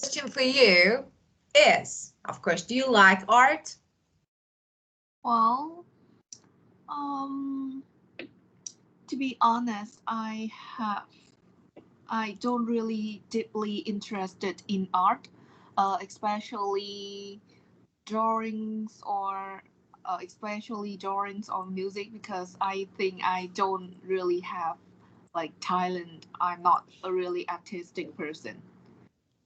Question for you is, of course, do you like art? Well, to be honest, I don't really deeply interested in art, especially drawings or especially drawings or music because I think I don't really have like talent. I'm not a really artistic person.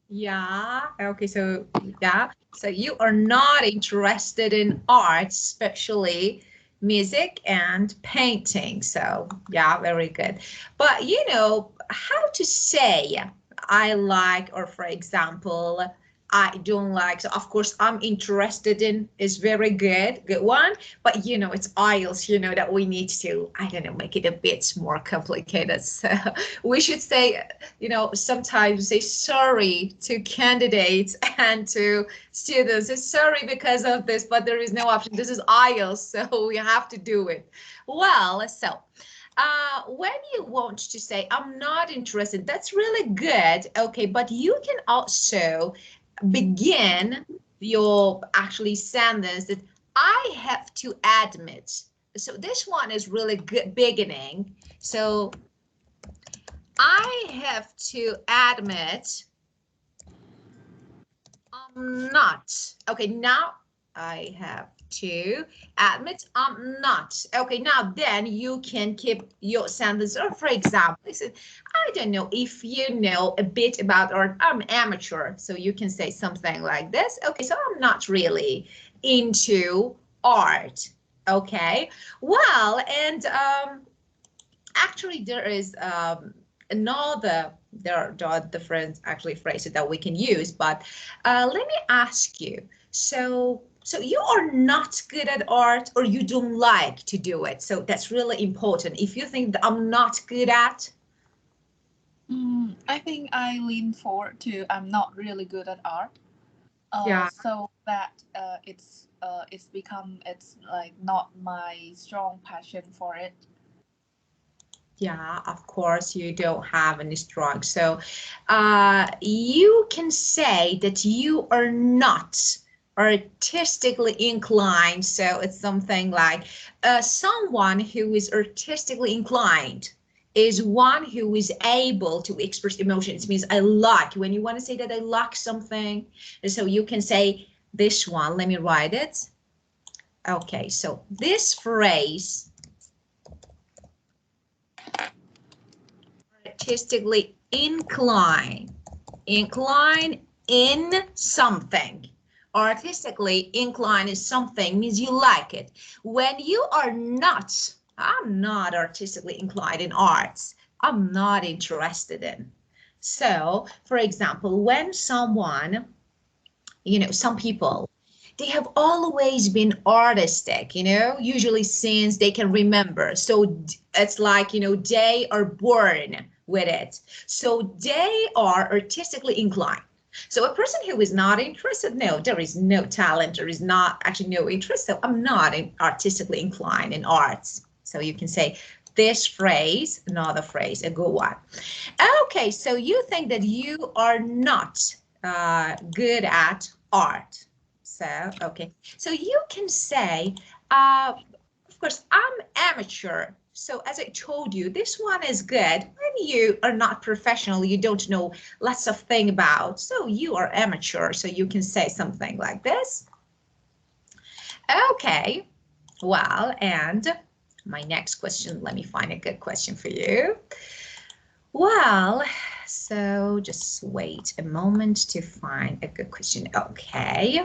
Yeah. Okay. So yeah. So you are not interested in art, especially music and painting. So yeah, very good. But you know how to say I like, or for example, I don't like. So of course I'm interested in is very good one. But you know it's IELTS. You know that we need to, I don't know, make it a bit more complicated. So we should say, you know, sometimes say sorry to candidates and to students. Say sorry because of this, but there is no option. This is IELTS, so we have to do it. Well, so when you want to say I'm not interested, that's really good. Okay, but you can also begin your actually sentence that I have to admit. So this one is really good beginning. So I have to admit I'm not. Okay, now I have to admit I'm not. Okay, now then you can keep your sentence. Or for example, I don't know if you know a bit about art. I'm amateur, so you can say something like this. Okay, so I'm not really into art. Okay, well, and actually there is another, there are different actually phrases that we can use, but let me ask you, so you are not good at art or you don't like to do it, so that's really important. If you think that I'm not good at, I think I lean forward to I'm not really good at art. yeah. So that it's become it's like not my strong passion for it. Yeah, of course, you don't have any strong. So you can say that you are not artistically inclined. So it's something like someone who is artistically inclined is one who is able to express emotions. It means I like, when you want to say that I like something. And so you can say this one. Let me write it. Okay, so this phrase, artistically incline in something. Artistically inclined in something means you like it. When you are not, I'm not artistically inclined in arts, I'm not interested in. So for example, when someone, you know, some people, they have always been artistic, you know, usually since they can remember. So it's like, you know, they are born with it. So they are artistically inclined. So a person who is not interested, no, there is no talent, there is not actually no interest. So I'm not artistically inclined in arts. So you can say this phrase, another phrase, a good one. Okay, so you think that you are not good at art. So, okay. So you can say, of course, I'm amateur. So as I told you, this one is good. When you are not professional, you don't know lots of things about. So you are amateur. So you can say something like this. Okay. Well, and my next question, let me find a good question for you. Well, so just wait a moment to find a good question. Okay.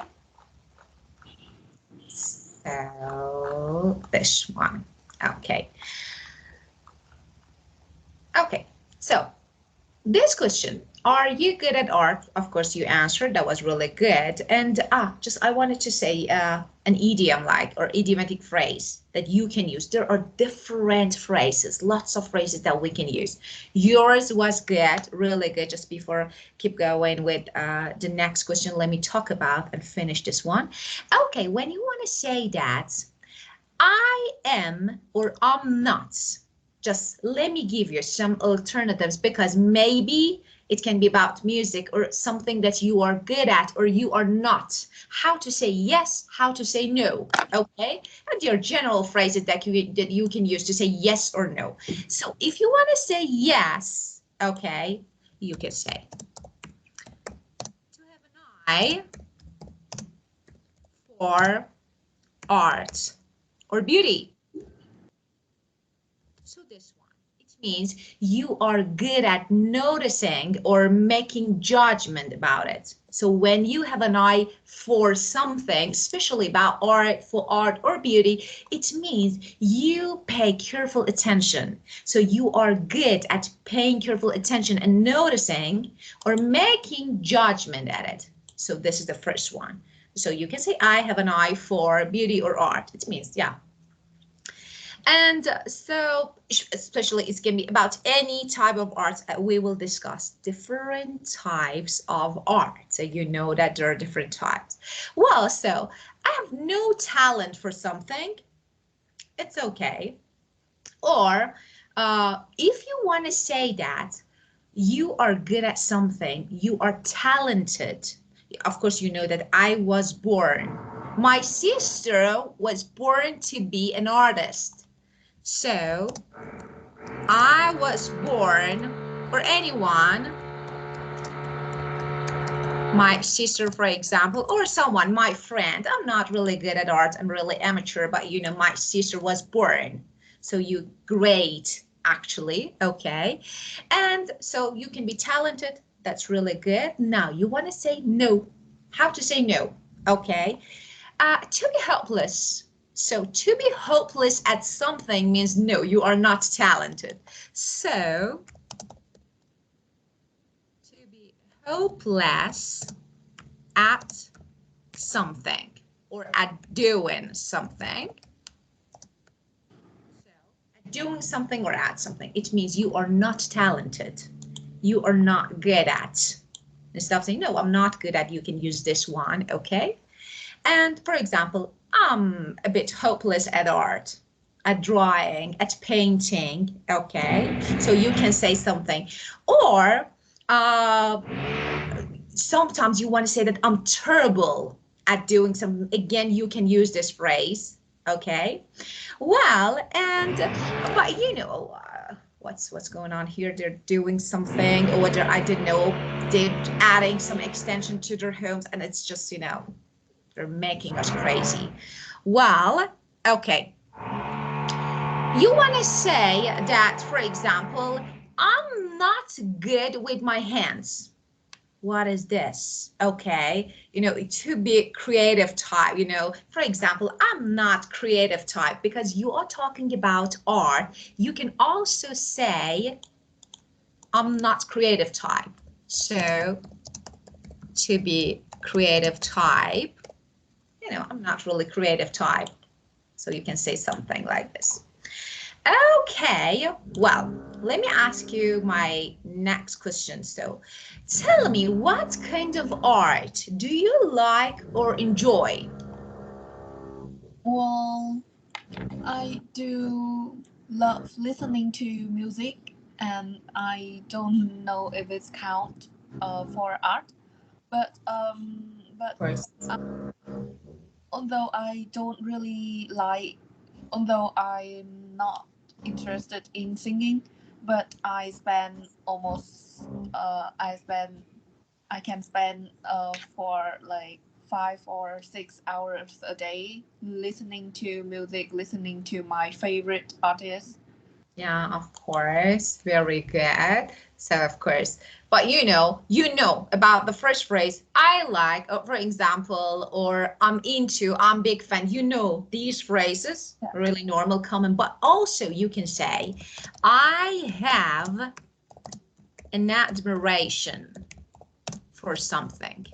So this one. Okay. Okay. So this question, are you good at art? Of course, you answered. That was really good. And just I wanted to say an idiom like or idiomatic phrase that you can use. There are different phrases, lots of phrases that we can use. Yours was good, really good. Just before keep going with the next question, let me talk about and finish this one. Okay, when you want to say that I am or I'm not, just let me give you some alternatives because maybe It can be about music or something that you are good at or you are not. How to say yes, how to say no, okay? And your general phrases that you can use to say yes or no. So if you want to say yes, okay, you can say, to have an eye for art or beauty. So this one, it means you are good at noticing or making judgment about it. So when you have an eye for something, especially about art, for art or beauty, it means you pay careful attention. So you are good at paying careful attention and noticing or making judgment at it. So this is the first one. So you can say, I have an eye for beauty or art. It means, yeah. And so, especially it's going to be about any type of art. We will discuss different types of art. So you know that there are different types. Well, so I have no talent for something. It's okay. Or if you want to say that you are good at something, you are talented. Of course, you know that I was born. My sister was born to be an artist. So I was born, or anyone, my sister, for example, or someone, my friend. I'm not really good at art. I'm really amateur, but you know, my sister was born. So you great, actually. Okay. And so you can be talented. That's really good. Now you want to say no. How to say no? Okay. To be helpless. So to be hopeless at something means no, you are not talented. So to be hopeless at something or at doing something. So at doing something or at something, it means you are not talented. You are not good at. Instead of saying, no, I'm not good at, you can use this one, okay? And for example, I'm a bit hopeless at art, at drawing, at painting, okay? So you can say something. Or sometimes you want to say that I'm terrible at doing something. Again, you can use this phrase, okay? Well, and, but you know, what's going on here? They're doing something, or whether I didn't know, they're adding some extension to their homes, and it's just, you know, they're making us crazy. Well, okay. You want to say that, for example, I'm not good with my hands. What is this? Okay, you know, to be creative type, you know, for example, I'm not creative type because you are talking about art. You can also say, I'm not creative type. So to be creative type, you know, I'm not really creative type. So you can say something like this. Okay, well, let me ask you my next question. So tell me, what kind of art do you like or enjoy? Well, I do love listening to music, and I don't know if it's count for art, but Of course. although I don't really like, although I'm not interested in singing, but I can spend for like 5 or 6 hours a day listening to music, listening to my favorite artists. Yeah, of course. Very good. So, of course, but you know about the first phrase, I like, for example, or I'm into, I'm big fan. You know, these phrases, Yeah. really normal, common, but also you can say, I have an admiration for something.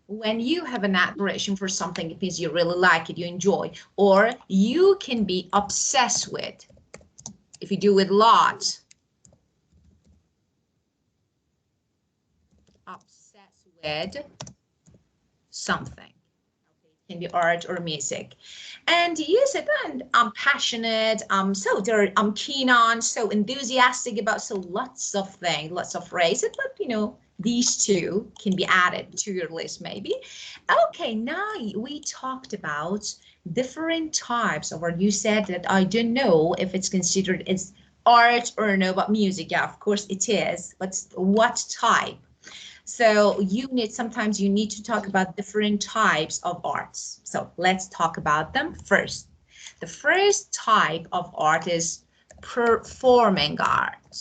When you have an admiration for something, it means you really like it, you enjoy, or you can be obsessed with. If you do it a lot, obsessed with something. Can be art or music. And you said, and I'm passionate, I'm keen on, so enthusiastic about, so lots of things, lots of phrases, but these two can be added to your list maybe. Okay, now we talked about different types of art. You said that I don't know if it's considered as art or no, but music, yeah, of course it is, but what type? So sometimes you need to talk about different types of arts. So let's talk about them first. The first type of art is performing art.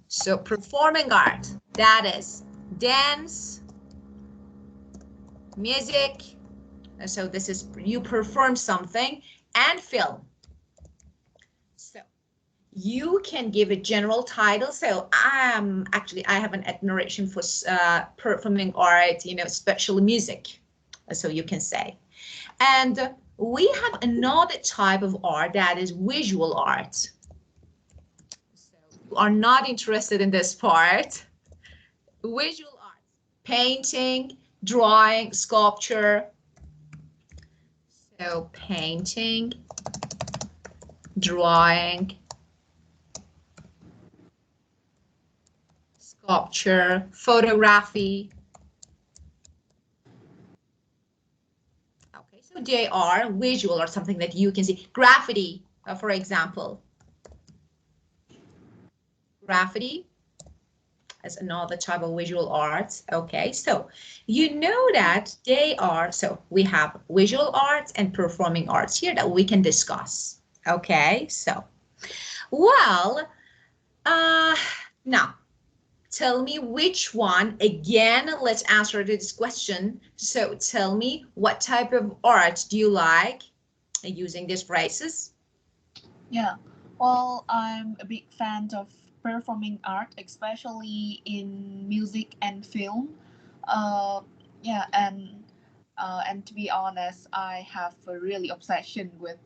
So performing art, that is dance, music. So this is you perform something, and film. So you can give a general title. So I have an admiration for performing art, especially music. So you can say. And we have another type of art that is visual art. So you are not interested in this part. Visual art, painting, drawing, sculpture. So painting, drawing, sculpture, photography. Okay, so they are visual or something that you can see. Graffiti, for example. Graffiti as another type of visual arts. Okay, so you know that they are, so we have visual arts and performing arts here that we can discuss. Okay, so, well, now, tell me which one, again, let's answer this question. So tell me, what type of art do you like using these phrases? Yeah, well, I'm a big fan of performing art, especially in music and film. Uh, yeah, and to be honest, I have a really obsession with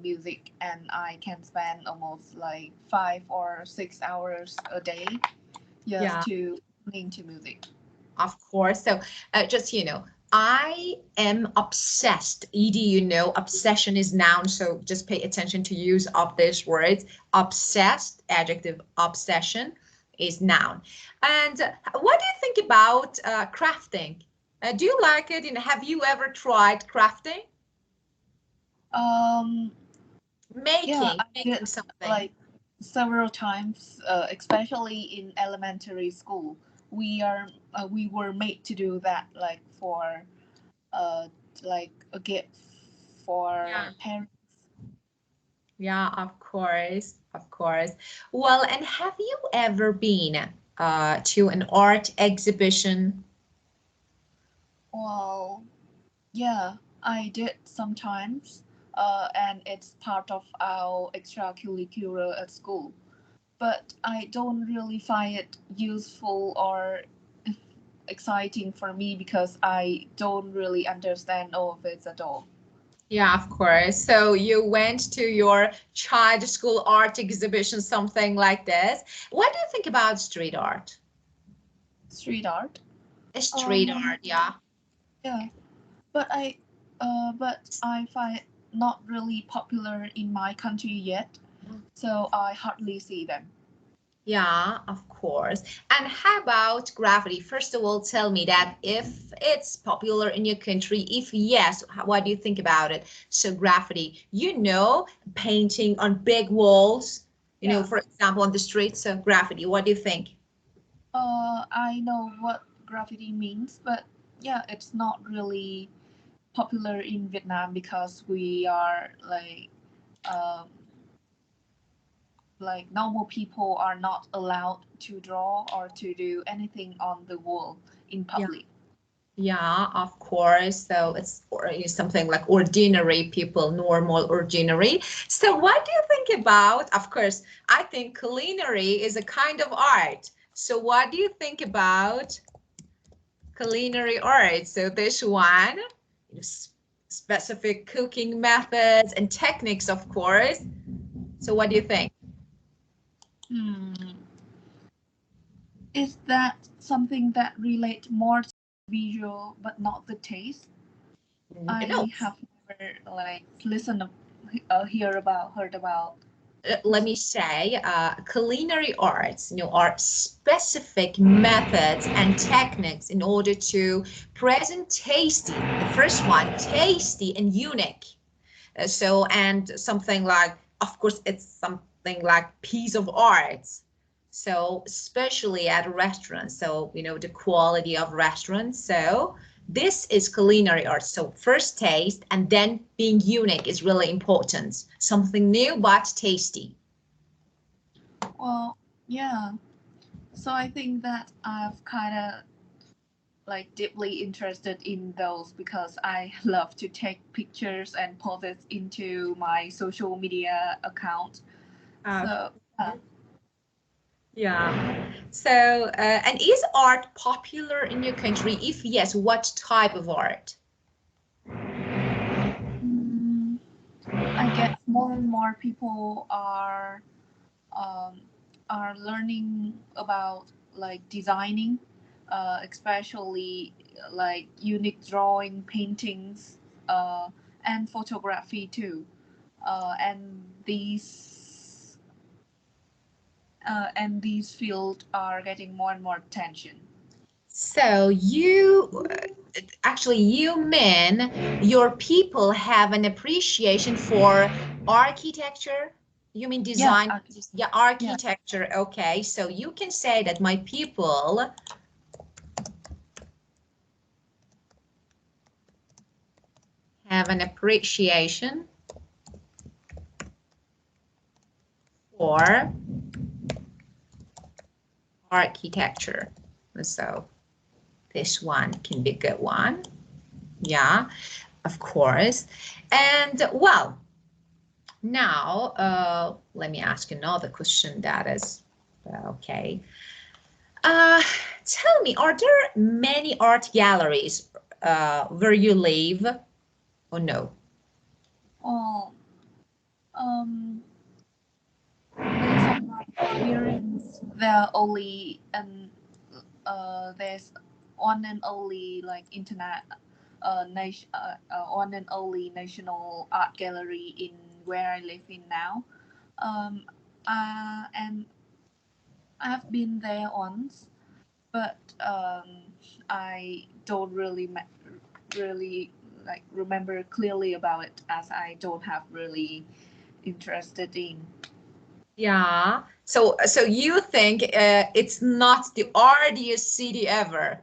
music, and I can spend almost like 5 or 6 hours a day just Yeah, to listening to music. of course. So just, I am obsessed. Edie, obsession is noun, so just pay attention to use of these words. Obsessed, adjective, obsession is noun. And what do you think about crafting? Do you like it? Have you ever tried crafting? Um, yeah, I Making did something. like several times, especially in elementary school. We were made to do that, like for uh like a gift Yeah. for parents. Yeah, of course, of course. Well, and have you ever been to an art exhibition? Well, yeah, I did sometimes, and it's part of our extracurricular at school. But I don't really find it useful or exciting for me because I don't really understand all of it at all. Yeah, of course. So you went to your child school art exhibition, something like this. What do you think about street art? Street art. Street Um, art, yeah. yeah, but I find it not really popular in my country yet, so I hardly see them. Yeah, of course. And how about graffiti? First of all, tell me that if it's popular in your country, if yes, what do you think about it? So graffiti, painting on big walls, Yeah. for example, on the streets. So graffiti, what do you think? I know what graffiti means, but yeah, it's not really popular in Vietnam because we are um, like normal people are not allowed to draw or to do anything on the wall in Yeah. public. Yeah, of course. So it's something like ordinary people, normal, ordinary. So what do you think about, of course, I think culinary is a kind of art. So what do you think about culinary art? So this one, specific cooking methods and techniques, of course. So what do you think? Hmm. Is that something that relates more to visual but not the taste? No, I have never like listened, heard about. let me say, culinary arts, are specific methods and techniques in order to present tasty. The first one, tasty and unique. So, and something like, of course, it's something like piece of art. So, especially at restaurants. So, the quality of restaurants. So, this is culinary art. So, first taste and then being unique is really important. Something new but tasty. Well, yeah. So I think that I've kind of like deeply interested in those because I love to take pictures and post it into my social media account. Uh, So yeah. So, and is art popular in your country? If yes, what type of art? mm, I guess more and more people um, are learning about like designing, especially like unique drawing, paintings, and photography too. And these fields are getting more and more attention. So actually, you mean your people have an appreciation for architecture? You mean Yeah, design? Yeah, yeah. architecture. Okay, so you can say that my people have an appreciation for architecture. So this one can be a good one. Yeah, of course. And well, now let me ask another question that is okay. Uh, Tell me, are there many art galleries where you live or no? Well, um, based on my experience, there's one and only like one and only national art gallery in where I live in now. Um, and I've been there once, but I don't really like remember clearly about it as I don't have really interested in. Yeah. So you think it's not the artiest city ever.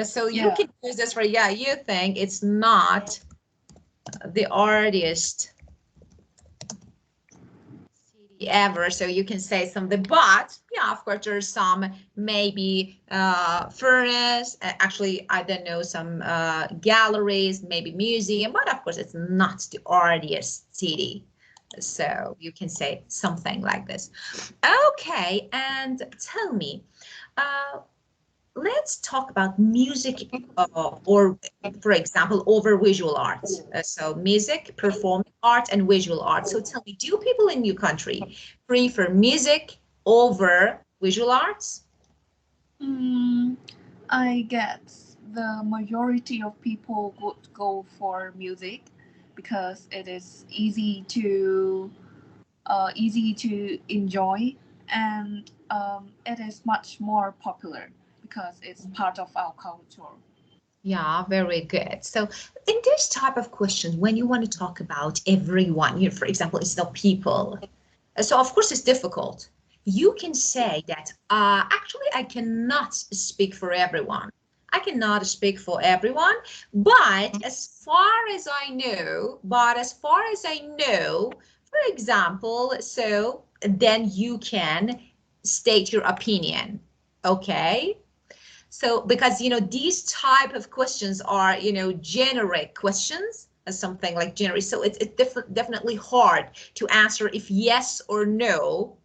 So you Yeah. can use this for, yeah, you think it's not the artiest city ever. So you can say something, but yeah, of course, there's some maybe furnace, actually, I don't know, some galleries, maybe museum, but of course, it's not the artiest city. So you can say something like this. Okay, and tell me, uh, let's talk about music or, for example, over visual arts. So music, performing art, and visual art. So tell me, do people in your country prefer music over visual arts? Mm, I guess the majority of people would go for music because it is easy to enjoy, and it is much more popular because it's part of our culture. Yeah, very good. So in this type of questions, when you want to talk about everyone, for example, it's not people. So of course it's difficult. You can say that actually I cannot speak for everyone. I cannot speak for everyone, but as far as I know, for example, so then you can state your opinion. Okay? So because these type of questions are generic questions, something like generic. So it's definitely hard to answer if yes or no.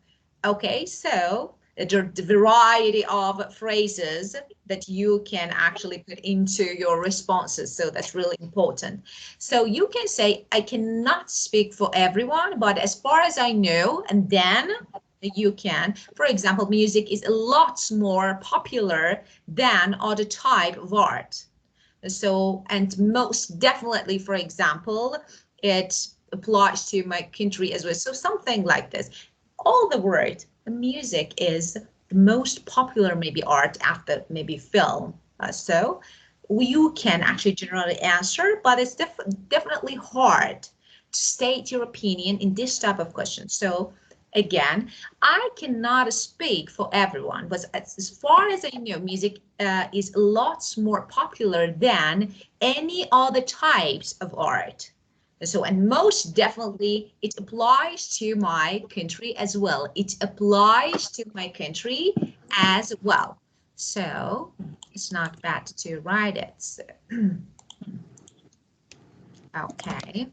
Okay, so there are the variety of phrases that you can actually put into your responses. So that's really important. So you can say, I cannot speak for everyone, but as far as I know, and then you can, for example, music is a lot more popular than other type of art. So, and most definitely, for example, it applies to my country as well. So something like this. All the word, music is the most popular maybe art after maybe film. So you can actually generally answer, but it's definitely hard to state your opinion in this type of question. So again, I cannot speak for everyone, but as far as I know, music is lots more popular than any other types of art. So, and most definitely it applies to my country as well. It applies to my country as well. So it's not bad to write it. So, okay.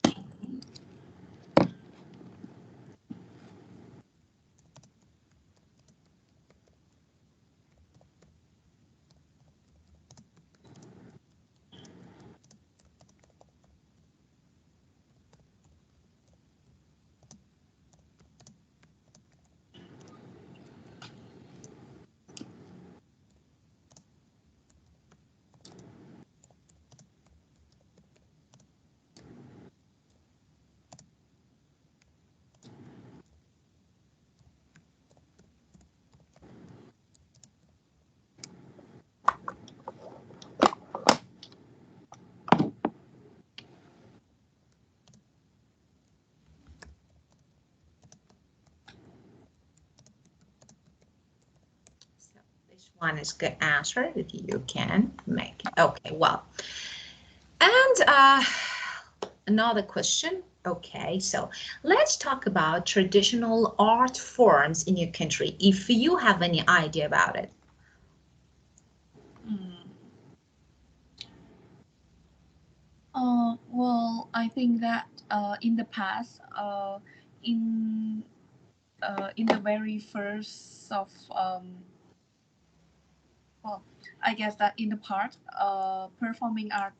So this one is good answer that you can make. Okay, well, and another question. Okay, so let's talk about traditional art forms in your country, if you have any idea about it. Mm. Well, I think that in the past, in in the very first of well, I guess that in the part, performing art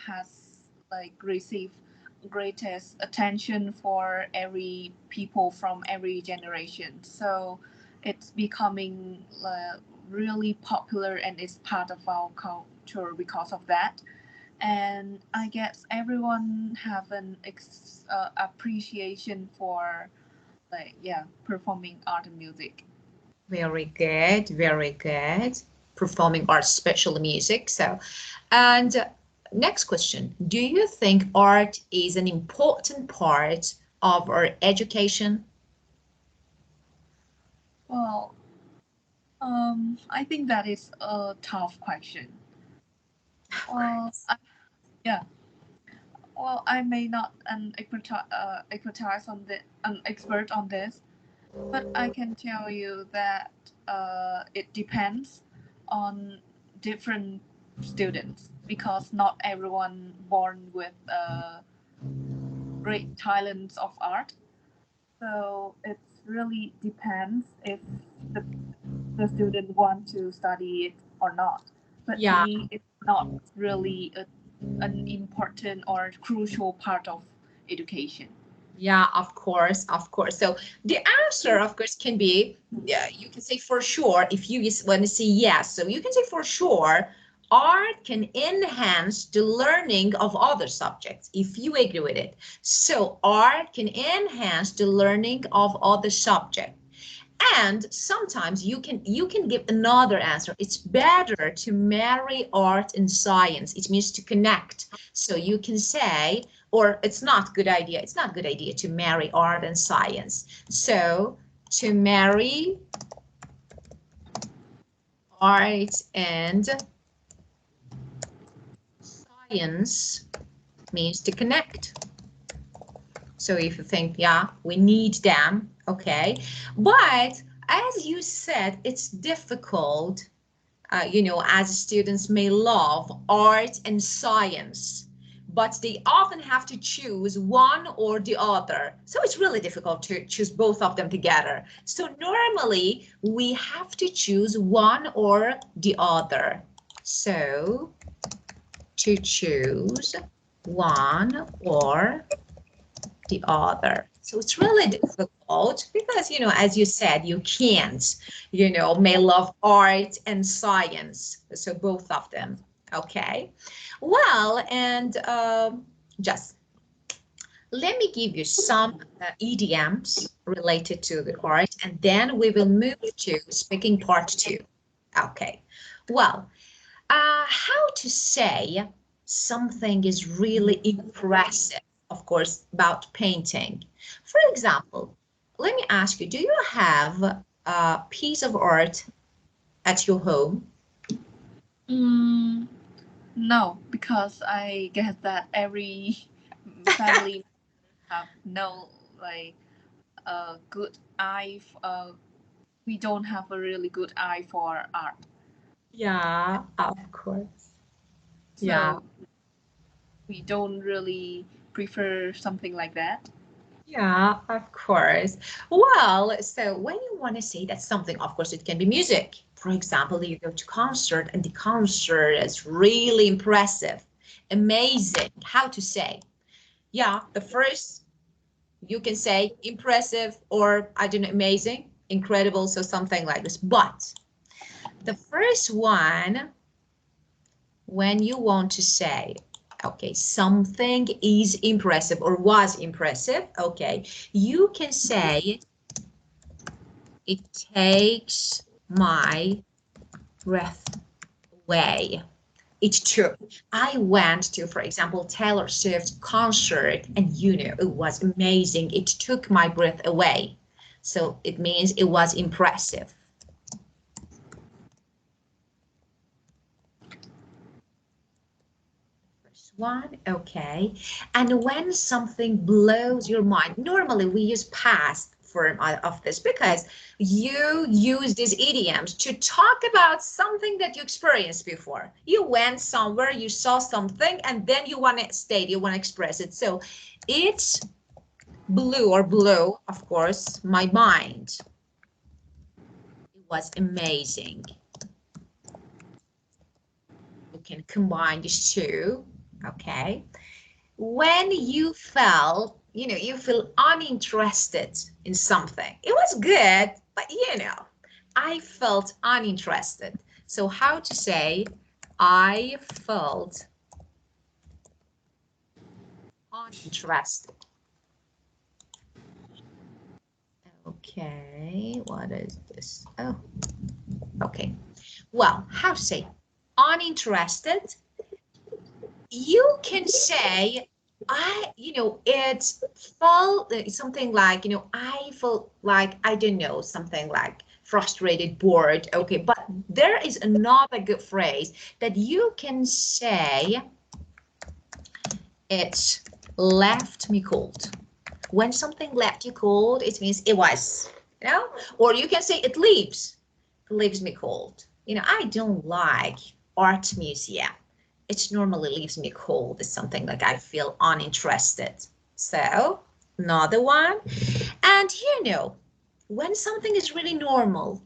has like received greatest attention for every people from every generation. So it's becoming really popular and it's part of our culture because of that. And I guess everyone have an appreciation for like yeah performing art and music. Very good, very good. Performing arts, especially music. So, and next question. Do you think art is an important part of our education? Well, I think that is a tough question. Of Well, course. yeah. Well, I may not expertise on an expert on this, but I can tell you that it depends on different students because not everyone born with great talents of art. So it really depends if the, the student want to study it or not. But to Yeah, me, it's not really an important or crucial part of education. yeah, of course, of course. So the answer, of course, can be, yeah, you can say for sure if you just want to say yes. So you can say for sure, art can enhance the learning of other subjects, if you agree with it. So art can enhance the learning of other subjects. And sometimes you can give another answer. It's better to marry art and science. It means to connect. So you can say, or it's not good idea. It's not a good idea to marry art and science. So to marry art and science means to connect. So if you think, yeah, we need them, okay. But as you said, it's difficult, as students may love art and science, but they often have to choose one or the other. So it's really difficult to choose both of them together. So normally we have to choose one or the other. So to choose one or the other. So it's really difficult because, as you said, you can't, may love art and science. So both of them. Okay. Well, and just let me give you some idioms related to the art, and then we will move to speaking part 2. Okay. Well, how to say something is really impressive, of course, about painting. For example, let me ask you, do you have a piece of art at your home? Mm, no, because I guess that every family have no like a good eye. We don't have a really good eye for art, Yeah, of course. Yeah. so we don't really prefer something like that. Yeah, of course. Well, so when you want to say that something, of course, it can be music. For example, you go to concert and the concert is really impressive, amazing. How to say? Yeah, the first you can say impressive or I don't know, amazing, incredible, so something like this. But the first one, when you want to say, okay, something is impressive or was impressive, okay, you can say it takes my breath away. It took. I went to, for example, Taylor Swift concert, and you know, it was amazing. It took my breath away. So it means it was impressive. First one, okay. And when something blows your mind, normally we use past form of this because you use these idioms to talk about something that you experienced before. You went somewhere, you saw something, and then you want to state, you want to express it. So it blew or blow, of course, my mind. It was amazing. You can combine these two, okay? When you felt, you know, you feel uninterested in something. It was good, but you know, I felt uninterested. So how to say, I felt uninterested. Okay, what is this? Oh, okay. Well, how to say uninterested? You can say it felt something like, I felt like, I don't know, something like frustrated, bored. Okay, but there is another good phrase that you can say. It left me cold. When something left you cold, it means it was, or you can say it leaves me cold. I don't like art museum. It normally leaves me cold. It's something like I feel uninterested. So another one. And when something is really normal.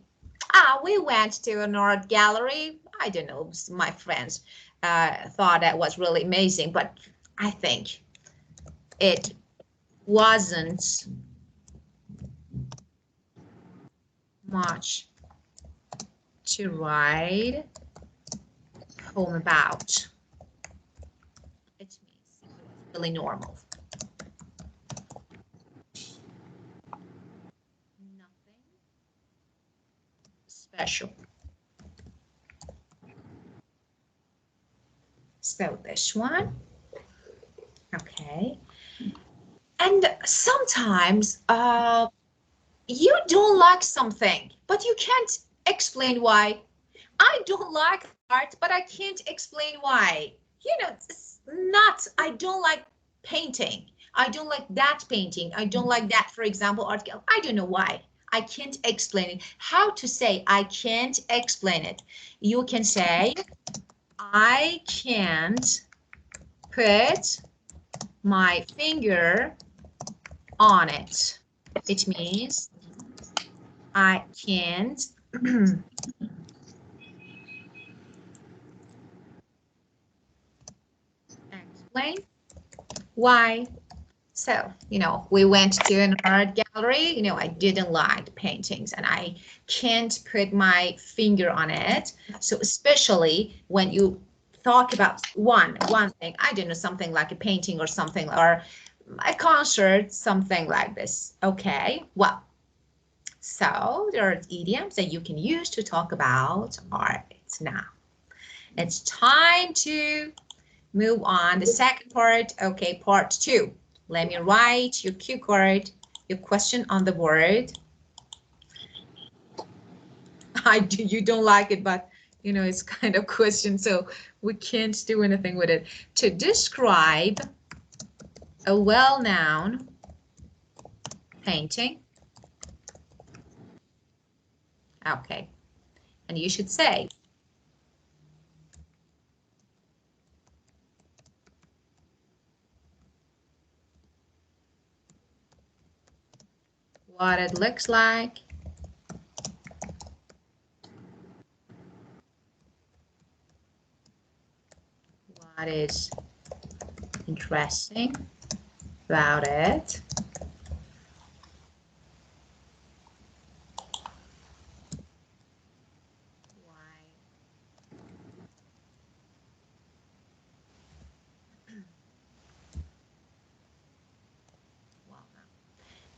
We went to an art gallery. I don't know, my friends thought that was really amazing, but I think it wasn't much to write home about. It means it was really normal. Nothing special. So this one, okay. And sometimes you don't like something, but you can't explain why. I don't like art, but I can't explain why. It's not, I don't like painting. I don't like that painting. I don't like that, for example, art. I don't know why. I can't explain it. How to say I can't explain it? You can say, I can't put my finger on it. It means I can't explain why. So, we went to an art gallery. I didn't like paintings and I can't put my finger on it. So, especially when you talk about one thing. I don't know, something like a painting or something, or a concert, something like this. Okay, well, so there are idioms that you can use to talk about art. Now it's time to move on. The second part, okay, part 2. Let me write your cue card, your question on the board. You don't like it, but you know, it's kind of question, so we can't do anything with it. To describe a well-known painting. Okay, and you should say, what it looks like, what is interesting about it, why, well,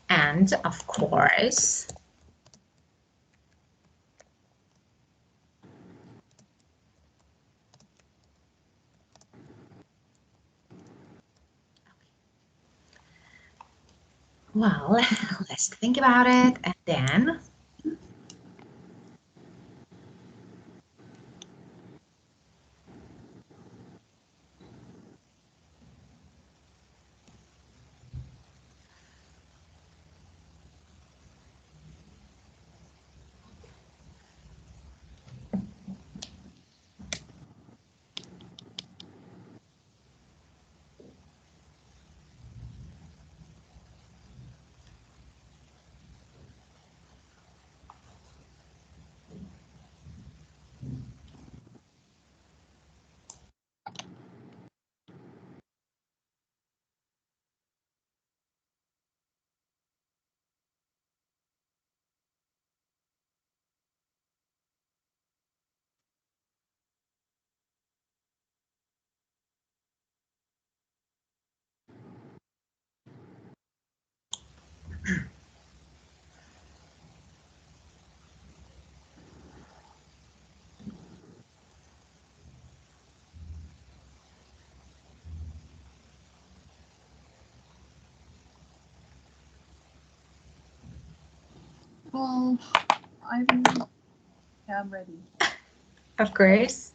and of course, well, let's think about it, and then Well, I'm ready. of course,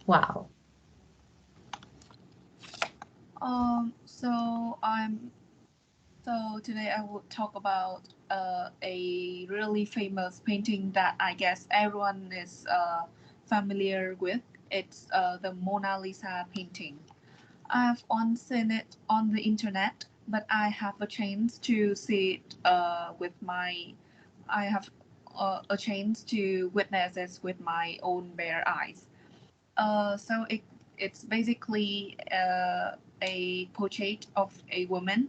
wow. So today I will talk about a really famous painting that I guess everyone is familiar with. It's the Mona Lisa painting. I've only seen it on the internet, but I have a chance to see it with my. I have a chance to witness it with my own bare eyes. It's basically a portrait of a woman,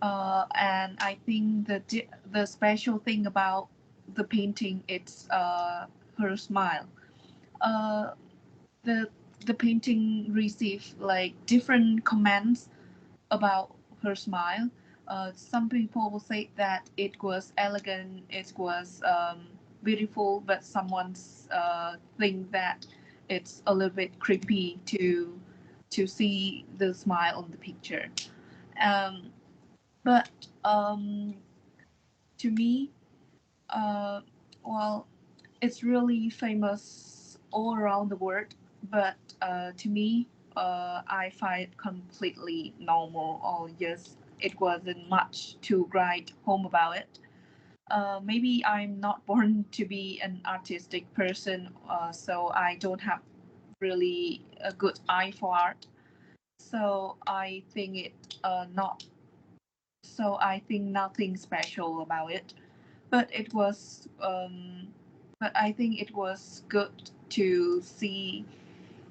and I think the special thing about the painting it's her smile. Uh, the the painting received like different comments about her smile. Some people will say that it was elegant, it was beautiful, but someone's think that it's a little bit creepy to see the smile on the picture. Um, but to me, uh, well, it's really famous all around the world. But to me, I find it completely normal. Or just it wasn't much to write home about it. Maybe I'm not born to be an artistic person, so I don't have really a good eye for art. So I think it not. So I think nothing special about it. But it was. But I think it was good to see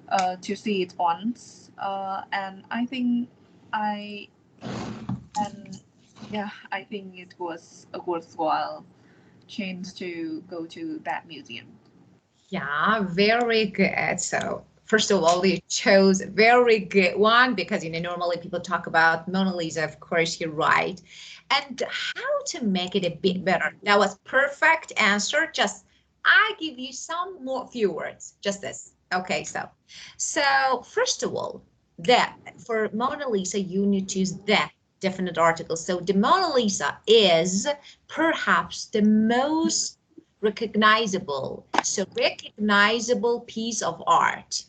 it once, and I think I and yeah, I think it was a worthwhile chance to go to that museum. Yeah, very good. So First of all, you chose a very good one because, you know, normally people talk about Mona Lisa. Of course, you're right. And how to make it a bit better. That was perfect answer. Just I give you some more few words. Just this. Okay, so first of all, that for Mona Lisa, you need to use the definite article. So the Mona Lisa is perhaps the most recognizable piece of art.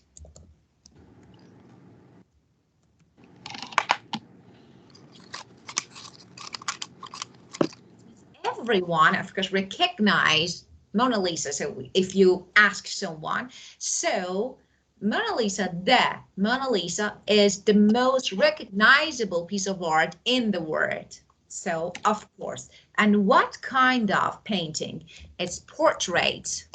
Everyone, of course, recognize Mona Lisa. So if you ask someone, so the Mona Lisa is the most recognizable piece of art in the world. So of course, and what kind of painting? It's portrait.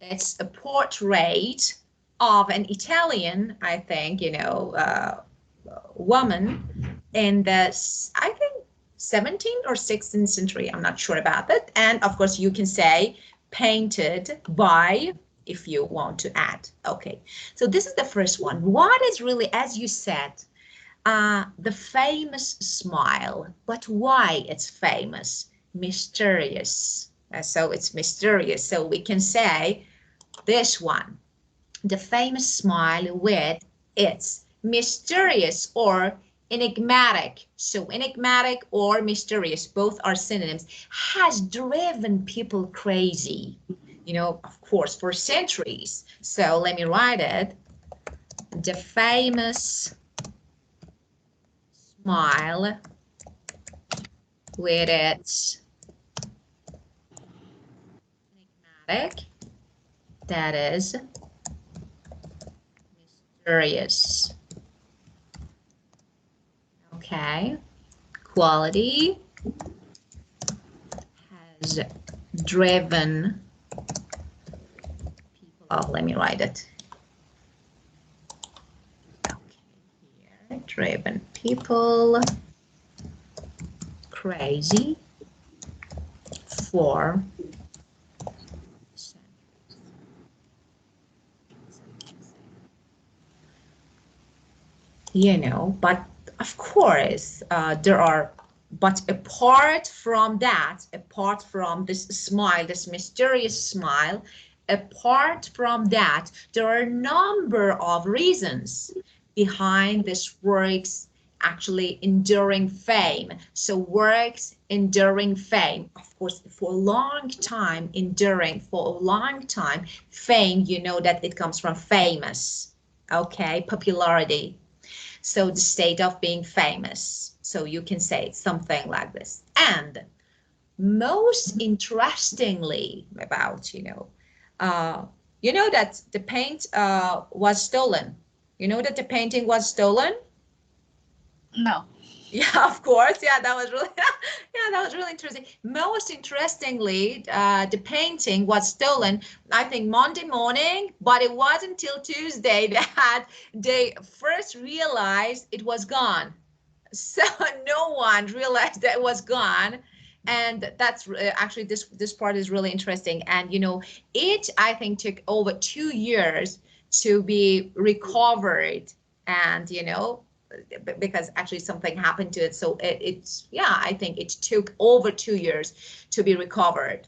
It's a portrait of an Italian, I think, you know, woman in the, I think, 17th or 16th century. I'm not sure about that. And of course, you can say painted by, if you want to add. Okay, so this is the first one. What is really, as you said, the famous smile. But why it's famous? Mysterious. So it's mysterious. So we can say this one, the famous smile with its mysterious or enigmatic. So enigmatic or mysterious, both are synonyms, has driven people crazy, you know, of course, for centuries. So let me write it. The famous smile with its enigmatic, that is mysterious. Okay, quality has driven people. Oh, let me write it. Okay, here, driven people crazy for you know, but of course there are, but apart from that, apart from this smile, this mysterious smile, apart from that, there are a number of reasons behind this work's actually enduring fame. So works enduring fame, of course, for a long time, enduring for a long time. Fame, you know that it comes from famous, okay, popularity. So the state of being famous. So you can say something like this. And most interestingly about, you know that the paint was stolen. You know that the painting was stolen? No. Yeah, of course. Yeah, that was really, yeah, that was really interesting. Most interestingly, the painting was stolen, I think, Monday morning, but it wasn't until Tuesday that they first realized it was gone. So no one realized that it was gone. And that's actually this part is really interesting. And you know, it I think took over 2 years to be recovered. And you know, because actually something happened to it. So it's, yeah, I think it took over 2 years to be recovered.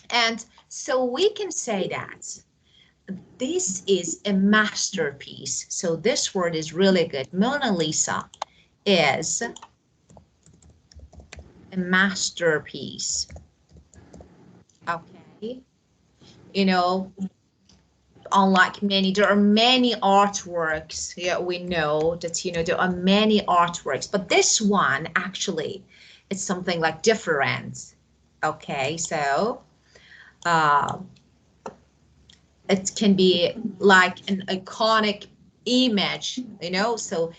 And so we can say that this is a masterpiece. So this word is really good. Mona Lisa is a masterpiece. Okay. You know, unlike many, there are many artworks. Yeah, we know that, you know, there are many artworks, but this one actually, it's something like different. Okay, so uh, it can be like an iconic image, you know. So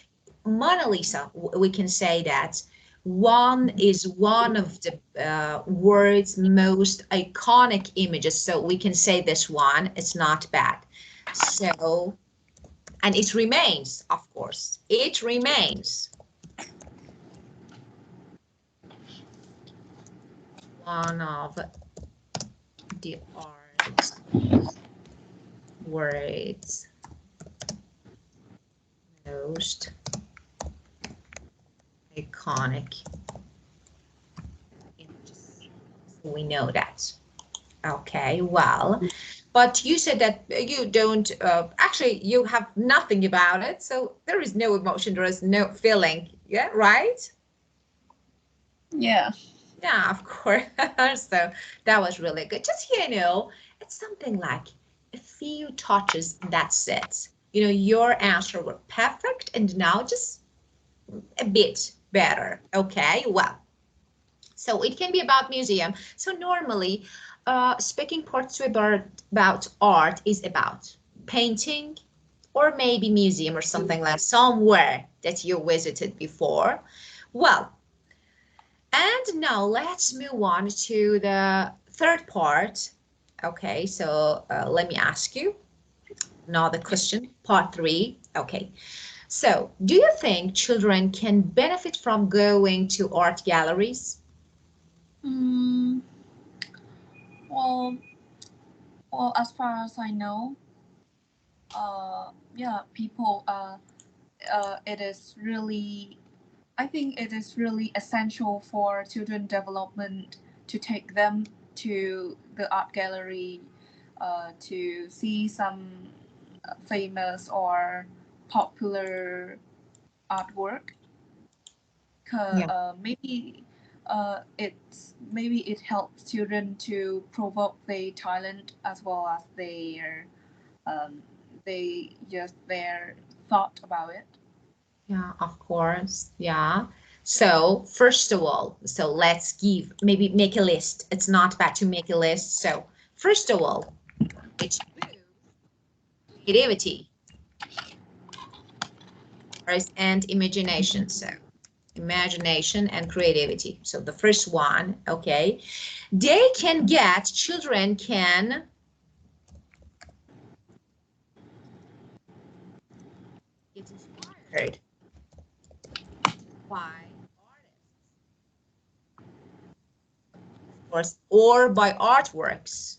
Mona Lisa, we can say that one is one of the world's most iconic images. So we can say this one, it's not bad. So, and it remains, of course, it remains one of the art words most iconic images. So we know that. Okay, well, but you said that you don't, actually, you have nothing about it. So there is no emotion, there is no feeling. Yeah, right? Yeah. Yeah, of course. So that was really good. Just, it's something like a few touches, that's it. Your answer was perfect, and now just a bit better. Okay, well, so it can be about museum. So normally, speaking parts about art is about painting, or maybe museum or something like somewhere that you visited before. Well, and now let's move on to the third part. Okay, so let me ask you another question, part 3. Okay, so do you think children can benefit from going to art galleries? Mm, well, as far as I know, yeah, people. It is really. I think it is really essential for children development to take them to the art gallery, to see some famous or popular artwork. Yeah. Maybe it helps children to provoke their talent as well as um, their thought about it. Yeah, of course. Yeah. So first of all, so let's maybe make a list. It's not bad to make a list. So first of all, it's creativity, first, and imagination. So imagination and creativity. So the first one, okay, children can get inspired by artists, of course, or by artworks.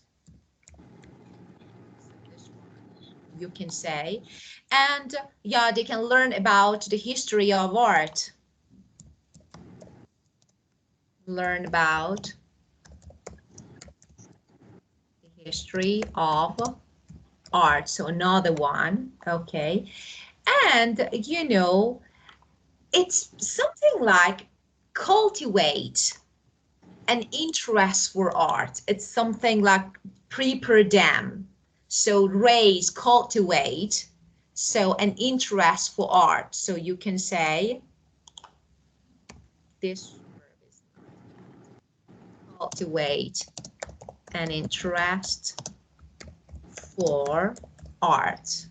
So this one you can say. And yeah, they can learn about the history of art, learn about the history of art. So another one, okay. And it's something like cultivate an interest for art. It's something like prepare them. So raise, cultivate. So an interest for art. So you can say this verb is cultivate an interest for art.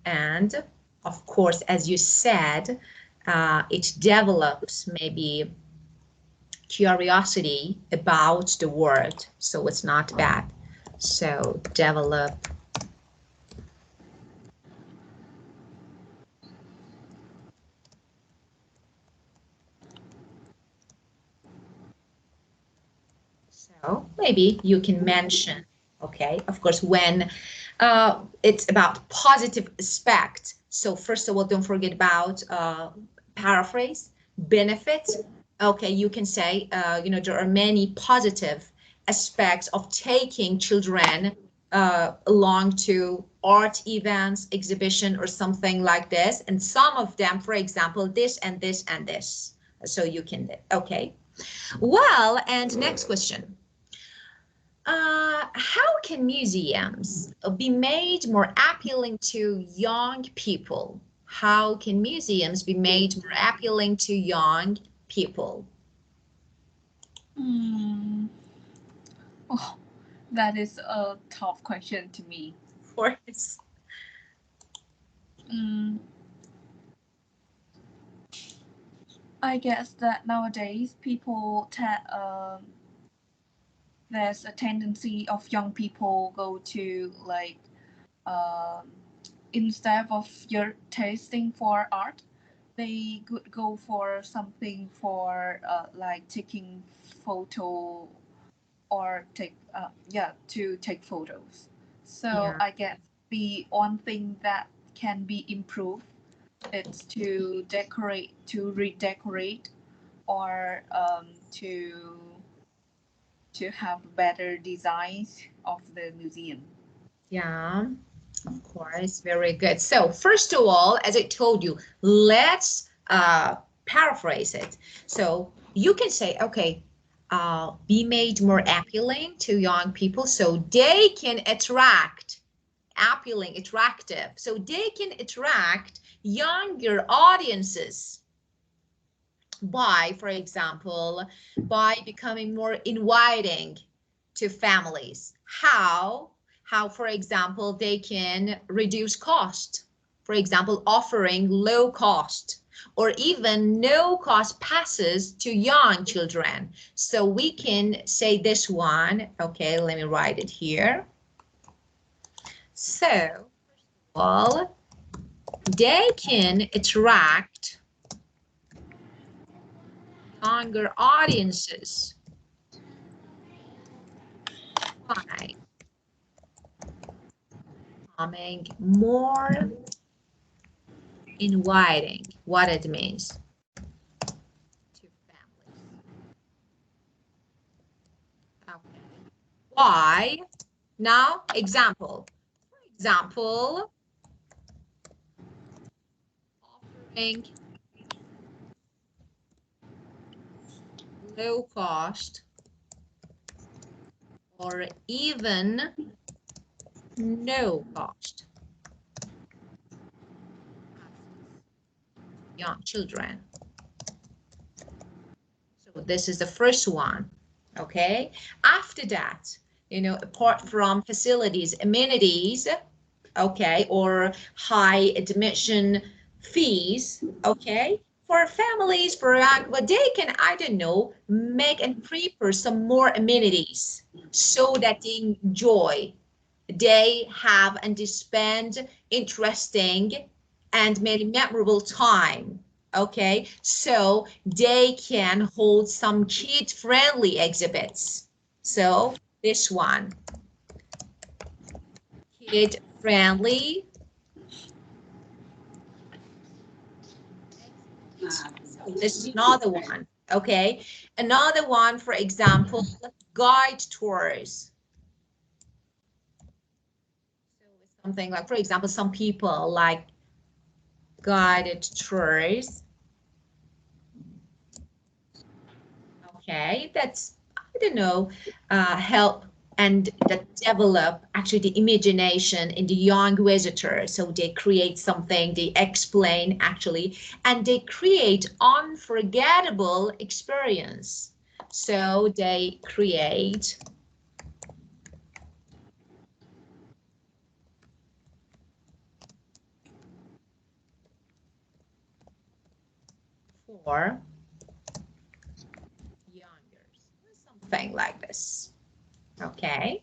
And of course, as you said, it develops maybe curiosity about the world, so it's not bad. So develop so maybe you can mention, okay, of course, when it's about positive aspect. So first of all, don't forget about paraphrase, benefit. Okay, you can say, there are many positive aspects of taking children along to art events, exhibition, or something like this. And some of them, for example, this and this and this. So you can, okay. Well, and next question. How can museums be made more appealing to young people? How can museums be made more appealing to young people? Hmm. Oh, that is a tough question to me. Of course. Mm, I guess that nowadays there's a tendency of young people go to like um, instead of your tasting for art, they could go for something for like taking photo or take to take photos. So Yeah. I guess the one thing that can be improved is to decorate, to redecorate, or to have better designs of the museum. Yeah, of course, very good. So first of all, as I told you, let's paraphrase it. So you can say, okay, be made more appealing to young people so they can attract, appealing, attractive, so they can attract younger audiences by, for example, by becoming more inviting to families. How, for example, they can reduce cost. For example, offering low cost or even no cost passes to young children. So we can say this one. Okay, let me write it here. So, well, they can attract younger audiences by becoming more inviting, what it means to families. Okay. Why? Now, example. For example, offering low cost or even no cost young children. So this is the first one. Okay. After that, apart from facilities, amenities, okay, or high admission fees, okay, for families, for but they can, I don't know, make and prepare some more amenities so that they enjoy, they have and they spend interesting and maybe memorable time. Okay, so they can hold some kid-friendly exhibits. So this one, kid-friendly. So this is another one. Okay, another one, for example, guide tours. So it's something like, for example, some people like guided tours. Okay, that's, I don't know, help and that develop actually the imagination in the young visitor. So they create something, they explain actually, and they create unforgettable experience. So they create for youngers, something like this. Okay.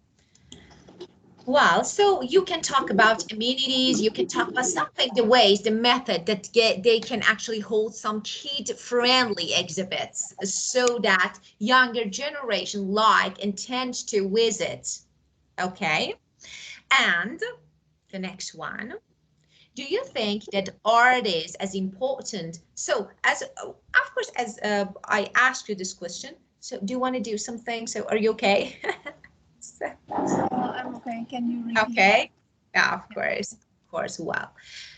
Well, so you can talk about amenities, you can talk about something, the ways, the method that they can actually hold some kid-friendly exhibits so that younger generation like and tend to visit. Okay, and the next one. Do you think that art is as important? So as, of course, as I asked you this question, so do you want to do something? So are you okay? So, I'm okay. Can you repeat? okay. Yeah, of course. Well,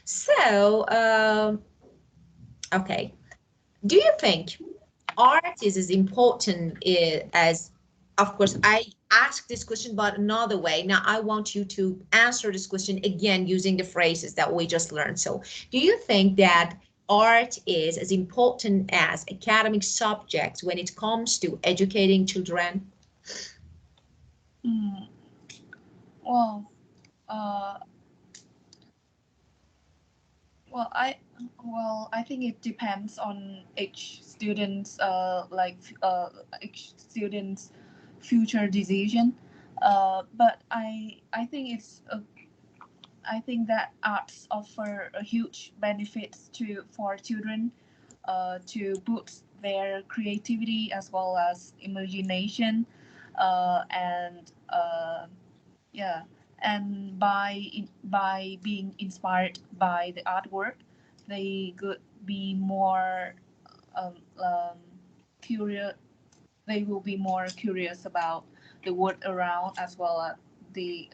so, okay. Do you think art is as important as, of course, I asked this question, but another way. Now I want you to answer this question again using the phrases that we just learned. So, do you think that art is as important as academic subjects when it comes to educating children? Mm, well, uh, well, I think it depends on each student's each student's future decision. But I think I think that arts offer a huge benefits to for children, to boost their creativity as well as imagination. and yeah, and by being inspired by the artwork, they could be more um, um, curious. They will be more curious about the world around, as well as the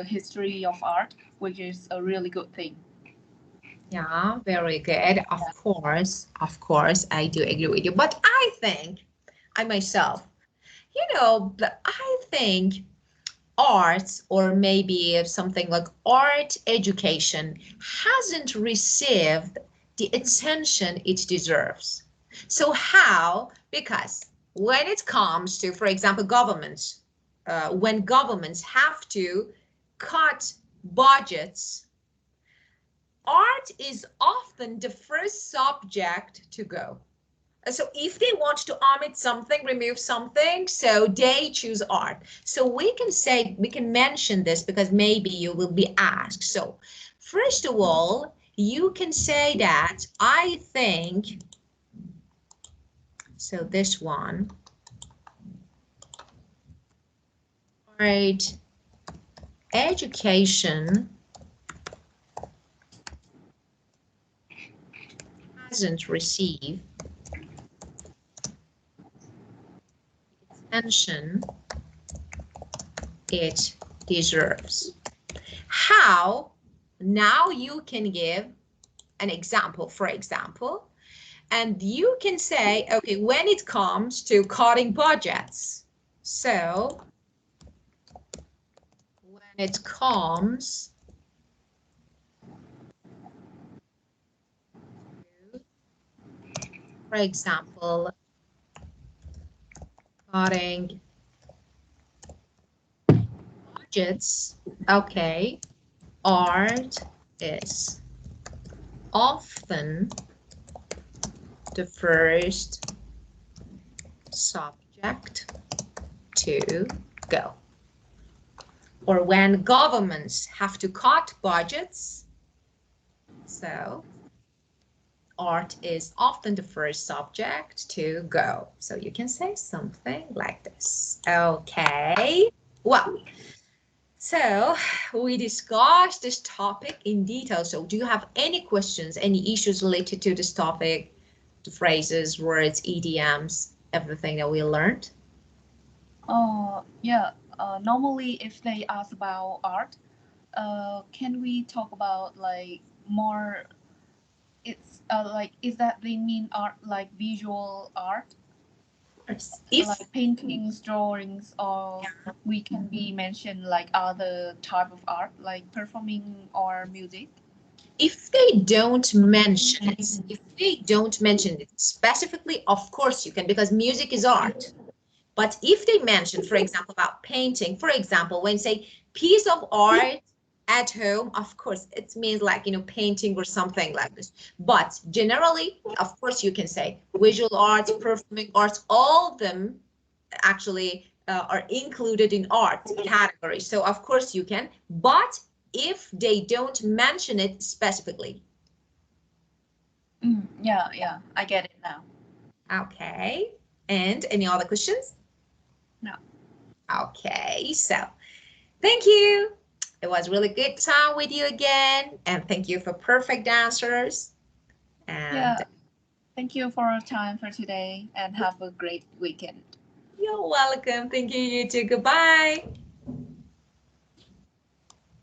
history of art, which is a really good thing. Yeah, very good. Of course, I do agree with you. But I think, I myself, but I think arts or maybe something like art education hasn't received the attention it deserves. So how? Because when it comes to, for example, governments, when governments have to cut budgets, art is often the first subject to go. So if they want to omit something, remove something, so they choose art. So we can say, we can mention this because maybe you will be asked. So first of all, you can say that I think, so this one, art education hasn't received attention it deserves. How? Now you can give an example, for example, and you can say, okay, when it comes to cutting budgets, so when it comes to, for example, cutting budgets, okay, art is often the first subject to go. Or when governments have to cut budgets, so art is often the first subject to go. So you can say something like this. Okay. Well, so we discussed this topic in detail. So do you have any questions, any issues related to this topic, the phrases, words, idioms, everything that we learned? Yeah. Normally, if they ask about art, can we talk about like more? It's like, is that they mean art like visual art, If like paintings, drawings, or we can be mentioned like other type of art, like performing or music? if they don't mention it, if they don't mention it specifically, of course you can, because music is art. But if they mention, for example, about painting, for example, when you say piece of art at home, of course, it means like, painting or something like this. But generally, of course, you can say visual arts, performing arts, all of them actually are included in art category. So of course you can, but if they don't mention it specifically. Yeah, yeah, I get it now. Okay. And any other questions? No. Okay, so thank you. It was really good time with you again, and thank you for perfect answers. And Yeah. Thank you for your time for today and have a great weekend. you're welcome. Thank you, you too. Goodbye.